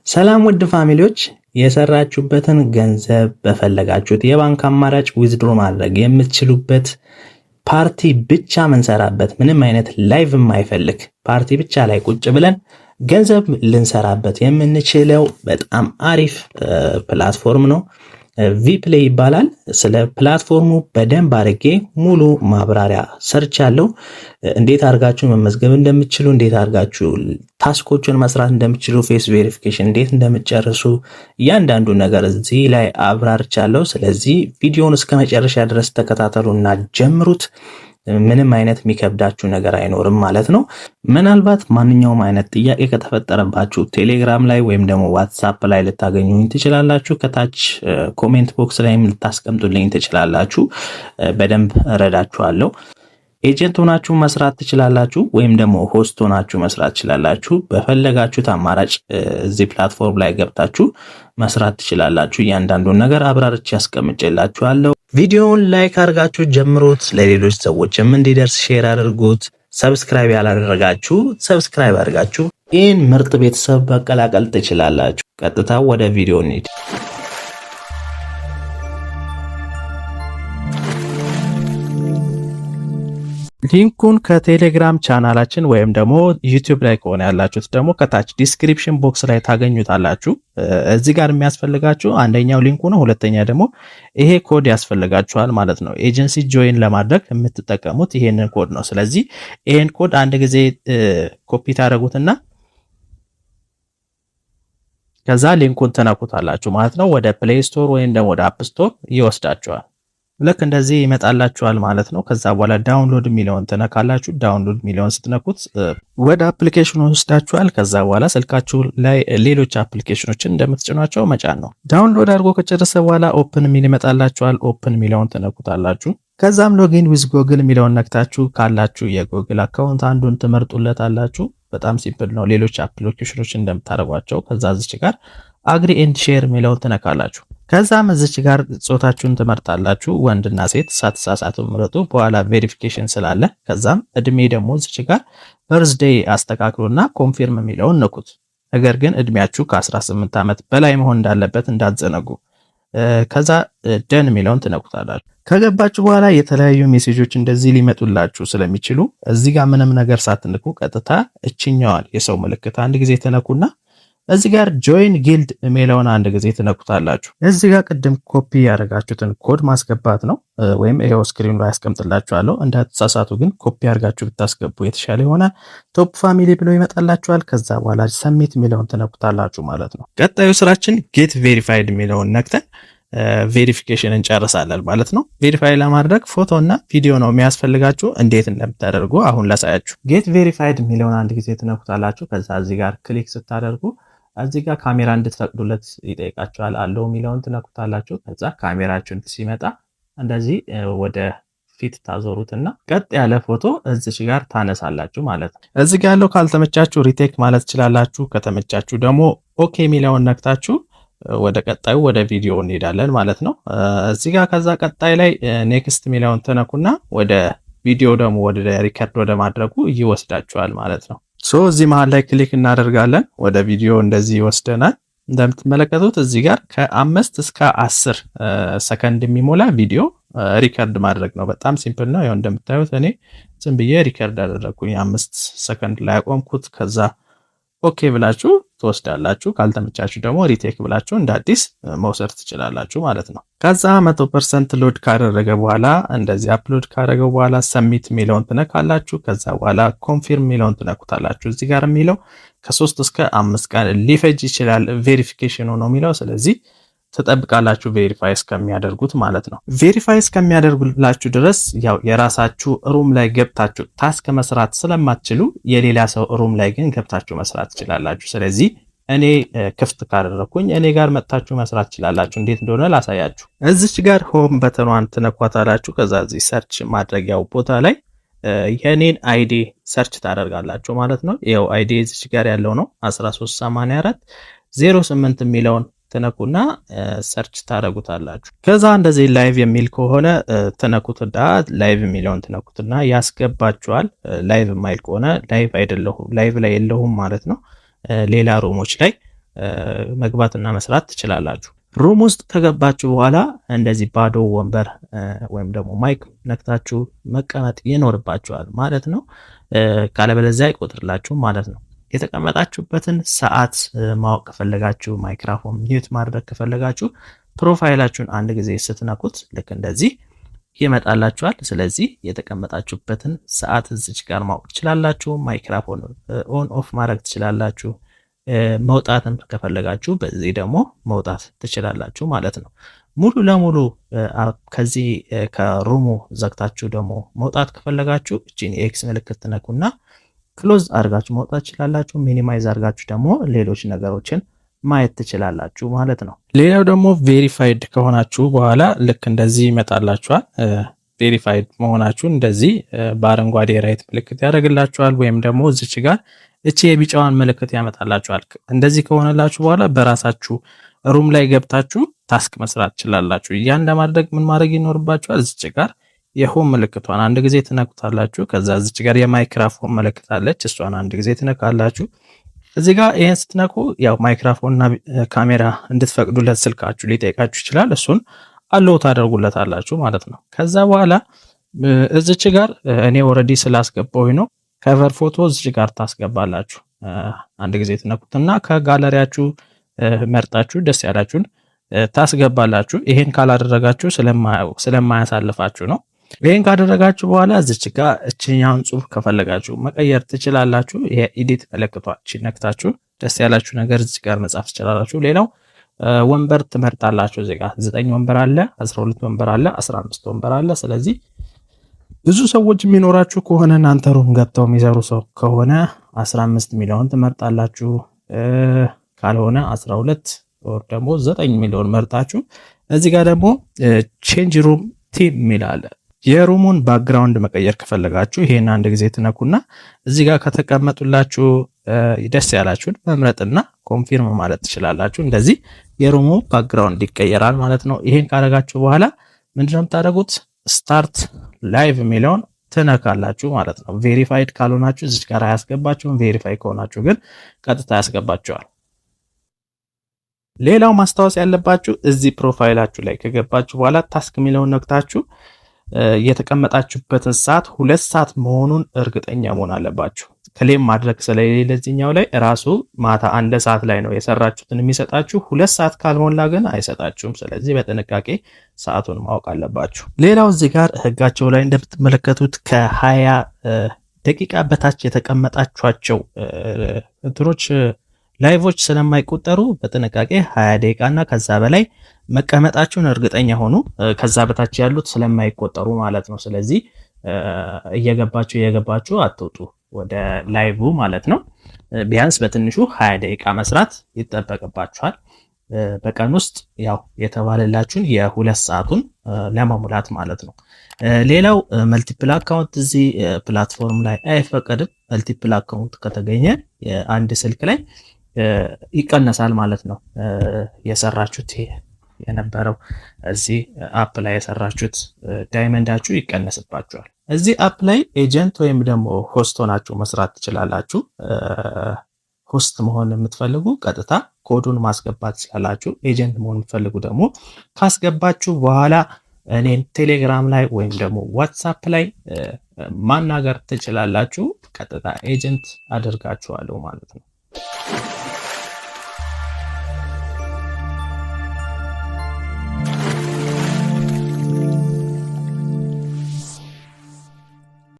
ሰላም ውድ ፋሚሊዎች የሰራችሁበትን ገንዘብ በፈለጋችሁት የባንክ አማራጭ ዊዝድሮ ማድረግ የምትችሉበት ፓርቲ ብቻ መንሰራበት ምንም አይነት ላይቭ የማይፈልግ ፓርቲ ብቻ ላይ ቁጭ ብለን ገንዘብ ልንሰራበት የምንችለው በጣም አሪፍ ፕላትፎርም ነው። ቪፕሌይ ይባላል። ስለ ፕላትፎርሙ በደንብ አድርጌ ሙሉ ማብራሪያ ሰርቻለሁ። እንዴት አድርጋችሁ መመዝገብ እንደምትችሉ፣ እንዴት አድርጋችሁ ታስኮችን መስራት እንደምትችሉ፣ ፌስ ቬሪፊኬሽን እንዴት እንደምትጨርሱ እያንዳንዱ ነገር እዚህ ላይ አብራርቻለሁ። ስለዚህ ቪዲዮውን እስከ መጨረሻ ድረስ ተከታተሉና ጀምሩት። ምንም አይነት የሚከብዳችሁ ነገር አይኖርም ማለት ነው። ምናልባት ማንኛውም አይነት ጥያቄ ከተፈጠረባችሁ ቴሌግራም ላይ ወይም ደግሞ ዋትስአፕ ላይ ልታገኙኝ ትችላላችሁ። ከታች ኮሜንት ቦክስ ላይም ልታስቀምጡልኝ ትችላላችሁ። በደንብ እረዳችኋለሁ። ኤጀንት ሆናችሁ መስራት ትችላላችሁ ወይም ደግሞ ሆስት ሆናችሁ መስራት ትችላላችሁ። በፈለጋችሁት አማራጭ እዚህ ፕላትፎርም ላይ ገብታችሁ መስራት ትችላላችሁ። እያንዳንዱን ነገር አብራርቼ ያስቀምጬላችኋለሁ። ቪዲዮውን ላይክ አድርጋችሁ ጀምሩት። ለሌሎች ሰዎችም እንዲደርስ ሼር አድርጉት። ሰብስክራይብ ያላደረጋችሁ ሰብስክራይብ አድርጋችሁ ይህን ምርጥ ቤተሰብ መቀላቀል ትችላላችሁ። ቀጥታ ወደ ቪዲዮ እንሂድ። ሊንኩን ከቴሌግራም ቻናላችን ወይም ደግሞ ዩቲዩብ ላይ ከሆነ ያላችሁት ደግሞ ከታች ዲስክሪፕሽን ቦክስ ላይ ታገኙታላችሁ። እዚህ ጋር የሚያስፈልጋችሁ አንደኛው ሊንኩ ነው። ሁለተኛ ደግሞ ይሄ ኮድ ያስፈልጋችኋል ማለት ነው። ኤጀንሲ ጆይን ለማድረግ የምትጠቀሙት ይሄንን ኮድ ነው። ስለዚህ ይሄን ኮድ አንድ ጊዜ ኮፒ ታደርጉትና ከዛ ሊንኩን ትነኩታላችሁ ማለት ነው። ወደ ፕሌይ ስቶር ወይም ደግሞ ወደ አፕ ስቶር ይወስዳችኋል። ልክ እንደዚህ ይመጣላችኋል ማለት ነው። ከዛ በኋላ ዳውንሎድ የሚለውን ትነካላችሁ። ዳውንሎድ የሚለውን ስትነኩት ወደ አፕሊኬሽኑ ወስዳችኋል። ከዛ በኋላ ስልካችሁ ላይ ሌሎች አፕሊኬሽኖችን እንደምትጭኗቸው መጫን ነው። ዳውንሎድ አድርጎ ከጨረሰ በኋላ ኦፕን የሚል ይመጣላችኋል። ኦፕን የሚለውን ትነኩታላችሁ። ከዛም ሎጊን ዊዝ ጎግል የሚለውን ነክታችሁ ካላችሁ የጎግል አካውንት አንዱን ትመርጡለታላችሁ። በጣም ሲምፕል ነው። ሌሎች አፕሊኬሽኖች እንደምታደርጓቸው። ከዛ እዚች ጋር አግሪ ኤንድ ሼር የሚለውን ትነካላችሁ። ከዛም እዚች ጋር ጾታችሁን ትመርጣላችሁ። ወንድና ሴት ሳትሳሳቱ ምረጡ። በኋላ ቬሪፊኬሽን ስላለ ከዛም እድሜ ደግሞ እዚች ጋር በርዝዴይ አስተካክሉና ኮንፊርም የሚለውን ንኩት። ነገር ግን እድሜያችሁ ከ18 ዓመት በላይ መሆን እንዳለበት እንዳትዘነጉ። ከዛ ደን የሚለውን ትነኩታላችሁ። ከገባችሁ በኋላ የተለያዩ ሜሴጆች እንደዚህ ሊመጡላችሁ ስለሚችሉ እዚህ ጋር ምንም ነገር ሳትንኩ ቀጥታ እችኛዋን የሰው ምልክት አንድ ጊዜ ትነኩና እዚህ ጋር ጆይን ጊልድ የሚለውን አንድ ጊዜ ትነኩታላችሁ። እዚህ ጋር ቅድም ኮፒ ያደረጋችሁትን ኮድ ማስገባት ነው፣ ወይም ይሄው ስክሪኑ ላይ ያስቀምጥላችኋለሁ። እንዳትሳሳቱ ግን ኮፒ አድርጋችሁ ብታስገቡ የተሻለ ይሆናል። ቶፕ ፋሚሊ ብሎ ይመጣላችኋል። ከዛ በኋላ ሰሚት የሚለውን ትነኩታላችሁ ማለት ነው። ቀጣዩ ስራችን ጌት ቬሪፋይድ የሚለውን ነክተን ቬሪፊኬሽን እንጨርሳለን ማለት ነው። ቬሪፋይ ለማድረግ ፎቶ እና ቪዲዮ ነው የሚያስፈልጋችሁ። እንዴት እንደምታደርጉ አሁን ላሳያችሁ። ጌት ቬሪፋይድ የሚለውን አንድ ጊዜ ትነኩታላችሁ። ከዛ እዚህ ጋር ክሊክ ስታደርጉ እዚህ ጋር ካሜራ እንድትፈቅዱለት ይጠይቃችኋል። አለው የሚለውን ትነኩታላችሁ። ከዛ ካሜራችሁን ሲመጣ እንደዚህ ወደ ፊት ታዞሩትና ቀጥ ያለ ፎቶ እዚህ ጋር ታነሳላችሁ ማለት ነው። እዚህ ጋር ያለው ካልተመቻችሁ ሪቴክ ማለት ትችላላችሁ። ከተመቻችሁ ደግሞ ኦኬ የሚለውን ነክታችሁ ወደ ቀጣዩ ወደ ቪዲዮ እንሄዳለን ማለት ነው። እዚህ ጋር ከዛ ቀጣይ ላይ ኔክስት የሚለውን ተነኩና ወደ ቪዲዮ ደግሞ ወደ ሪከርድ ወደ ማድረጉ ይወስዳችኋል ማለት ነው። እዚህ መሃል ላይ ክሊክ እናደርጋለን። ወደ ቪዲዮ እንደዚህ ይወስደናል። እንደምትመለከቱት እዚህ ጋር ከ5 እስከ 10 ሰከንድ የሚሞላ ቪዲዮ ሪከርድ ማድረግ ነው። በጣም ሲምፕል ነው። ያው እንደምታዩት እኔ ዝም ብዬ ሪከርድ አደረኩኝ። 5 ሰከንድ ላይ አቆምኩት። ከዛ ኦኬ ብላችሁ ትወስዳላችሁ። ካልተመቻችሁ ደግሞ ሪቴክ ብላችሁ እንደ አዲስ መውሰድ ትችላላችሁ ማለት ነው። ከዛ 100% ሎድ ካደረገ በኋላ እንደዚህ አፕሎድ ካደረገው በኋላ ሰሚት የሚለውን ትነካላችሁ። ከዛ በኋላ ኮንፊርም የሚለውን ትነኩታላችሁ። እዚህ ጋር የሚለው ከ3 እስከ 5 ቀን ሊፈጅ ይችላል ቬሪፊኬሽኑ ነው የሚለው። ስለዚህ ተጠብቃላችሁ ቬሪፋይ እስከሚያደርጉት ማለት ነው። ቬሪፋይ እስከሚያደርጉላችሁ ድረስ ያው የራሳችሁ ሩም ላይ ገብታችሁ ታስክ መስራት ስለማትችሉ የሌላ ሰው ሩም ላይ ግን ገብታችሁ መስራት ትችላላችሁ። ስለዚህ እኔ ክፍት ካደረኩኝ እኔ ጋር መጥታችሁ መስራት ትችላላችሁ። እንዴት እንደሆነ ላሳያችሁ። እዚች ጋር ሆም በተኗን ትነኳታላችሁ። ከዛ እዚህ ሰርች ማድረጊያው ቦታ ላይ የኔን አይዲ ሰርች ታደርጋላችሁ ማለት ነው። ይሄው አይዲ እዚች ጋር ያለው ነው 1384 08 የሚለውን ትነኩና ሰርች ታደርጉታላችሁ። ከዛ እንደዚህ ላይቭ የሚል ከሆነ ትነኩትና ላይቭ የሚለውን ትነኩትና ያስገባችኋል። ላይቭ የማይል ከሆነ ላይቭ አይደለሁም ላይቭ ላይ የለሁም ማለት ነው። ሌላ ሩሞች ላይ መግባትና መስራት ትችላላችሁ። ሩም ውስጥ ከገባችሁ በኋላ እንደዚህ ባዶ ወንበር ወይም ደግሞ ማይክ ነክታችሁ መቀመጥ ይኖርባችኋል ማለት ነው። ካለበለዚያ አይቆጥርላችሁም ማለት ነው። የተቀመጣችሁበትን ሰዓት ማወቅ ከፈለጋችሁ ማይክሮፎን ሚዩት ማድረግ ከፈለጋችሁ ፕሮፋይላችሁን አንድ ጊዜ ስትነኩት ልክ እንደዚህ ይመጣላችኋል። ስለዚህ የተቀመጣችሁበትን ሰዓት እዚች ጋር ማወቅ ትችላላችሁ። ማይክሮፎን ኦን ኦፍ ማድረግ ትችላላችሁ። መውጣትም ከፈለጋችሁ በዚህ ደግሞ መውጣት ትችላላችሁ ማለት ነው። ሙሉ ለሙሉ ከዚህ ከሩሙ ዘግታችሁ ደግሞ መውጣት ከፈለጋችሁ እቺን የኤክስ ምልክት ትነኩና ክሎዝ አድርጋችሁ መውጣት ትችላላችሁ። ሚኒማይዝ አድርጋችሁ ደግሞ ሌሎች ነገሮችን ማየት ትችላላችሁ ማለት ነው። ሌላው ደግሞ ቬሪፋይድ ከሆናችሁ በኋላ ልክ እንደዚህ ይመጣላችኋል። ቬሪፋይድ መሆናችሁን እንደዚህ በአረንጓዴ ራይት ምልክት ያደርግላችኋል፣ ወይም ደግሞ እዚች ጋር እቺ የቢጫዋን ምልክት ያመጣላችኋል። እንደዚህ ከሆነላችሁ በኋላ በራሳችሁ ሩም ላይ ገብታችሁ ታስክ መስራት ትችላላችሁ። ያን ለማድረግ ምን ማድረግ ይኖርባችኋል? እዚች ጋር የሆም ምልክቷን አንድ ጊዜ ትነኩታላችሁ። ከዛ እዚች ጋር የማይክሮፎን ምልክት አለች፣ እሷን አንድ ጊዜ ትነካላችሁ። እዚህ ጋር ይሄን ስትነኩ ያው ማይክሮፎንና ካሜራ እንድትፈቅዱለት ስልካችሁ ሊጠይቃችሁ ይችላል። እሱን አለው ታደርጉለታላችሁ ማለት ነው። ከዛ በኋላ እዚች ጋር እኔ ኦልሬዲ ስላስገባው ነው ከቨር ፎቶ እዚች ጋር ታስገባላችሁ። አንድ ጊዜ ትነኩትና ከጋለሪያችሁ መርጣችሁ ደስ ያላችሁን ታስገባላችሁ። ይሄን ካላደረጋችሁ ስለማያሳልፋችሁ ነው። ይሄን ካደረጋችሁ በኋላ እዚች ጋር እችኛውን ጽሁፍ ከፈለጋችሁ መቀየር ትችላላችሁ። ይሄ ኤዲት ምልክቷን ነክታችሁ ደስ ያላችሁ ነገር እዚች ጋር መጻፍ ትችላላችሁ። ሌላው ወንበር ትመርጣላችሁ። እዚህ ጋር 9 ወንበር አለ፣ 12 ወንበር አለ፣ 15 ወንበር አለ። ስለዚህ ብዙ ሰዎች የሚኖራችሁ ከሆነ እናንተ ሩም ገብተው የሚሰሩ ሰው ከሆነ 15 ሚሊዮን ትመርጣላችሁ። ካልሆነ 12 ወር ደግሞ 9 ሚሊዮን መርጣችሁ እዚህ ጋር ደግሞ ቼንጅ ሩም ቲም ሚላለ የሩሙን ባክግራውንድ መቀየር ከፈለጋችሁ ይሄን አንድ ጊዜ ትነኩና እዚህ ጋር ከተቀመጡላችሁ ደስ ያላችሁን መምረጥና ኮንፊርም ማለት ትችላላችሁ። እንደዚህ የሩሙ ባክግራውንድ ይቀየራል ማለት ነው። ይሄን ካደረጋችሁ በኋላ ምንድነው የምታደርጉት? ስታርት ላይቭ የሚለውን ትነካላችሁ ማለት ነው። ቬሪፋይድ ካልሆናችሁ እዚህ ጋር አያስገባችሁም። ቬሪፋይ ከሆናችሁ ግን ቀጥታ ያስገባችኋል። ሌላው ማስታወስ ያለባችሁ እዚህ ፕሮፋይላችሁ ላይ ከገባችሁ በኋላ ታስክ የሚለውን ነክታችሁ የተቀመጣችሁበትን ሰዓት 2 ሰዓት መሆኑን እርግጠኛ መሆን አለባችሁ። ክሌም ማድረግ ስለሌለ እዚህኛው ላይ ራሱ ማታ 1 ሰዓት ላይ ነው የሰራችሁትን የሚሰጣችሁ። 2 ሰዓት ካልሞላ ግን አይሰጣችሁም። ስለዚህ በጥንቃቄ ሰዓቱን ማወቅ አለባችሁ። ሌላው እዚህ ጋር ህጋቸው ላይ እንደምትመለከቱት ከ20 ደቂቃ በታች የተቀመጣችኋቸው እንትኖች ላይቮች ስለማይቆጠሩ በጥንቃቄ 20 ደቂቃ እና ከዛ በላይ መቀመጣችሁን እርግጠኛ ሆኑ። ከዛ በታች ያሉት ስለማይቆጠሩ ማለት ነው። ስለዚህ እየገባችሁ አትውጡ ወደ ላይቭ ማለት ነው። ቢያንስ በትንሹ 20 ደቂቃ መስራት ይጠበቅባችኋል በቀን ውስጥ ያው የተባለላችሁን የ2 ሰዓቱን ለመሙላት ማለት ነው። ሌላው መልቲፕል አካውንት እዚህ ፕላትፎርም ላይ አይፈቀድም። መልቲፕል አካውንት ከተገኘ አንድ ስልክ ላይ ይቀነሳል ማለት ነው። የሰራችሁት የነበረው እዚህ አፕ ላይ የሰራችሁት ዳይመንዳችሁ ይቀነስባችኋል። እዚህ አፕ ላይ ኤጀንት ወይም ደግሞ ሆስት ሆናችሁ መስራት ትችላላችሁ። ሆስት መሆን የምትፈልጉ ቀጥታ ኮዱን ማስገባት ትችላላችሁ። ኤጀንት መሆን የምትፈልጉ ደግሞ ካስገባችሁ በኋላ እኔን ቴሌግራም ላይ ወይም ደግሞ ዋትሳፕ ላይ ማናገር ትችላላችሁ። ቀጥታ ኤጀንት አድርጋችኋለሁ ማለት ነው።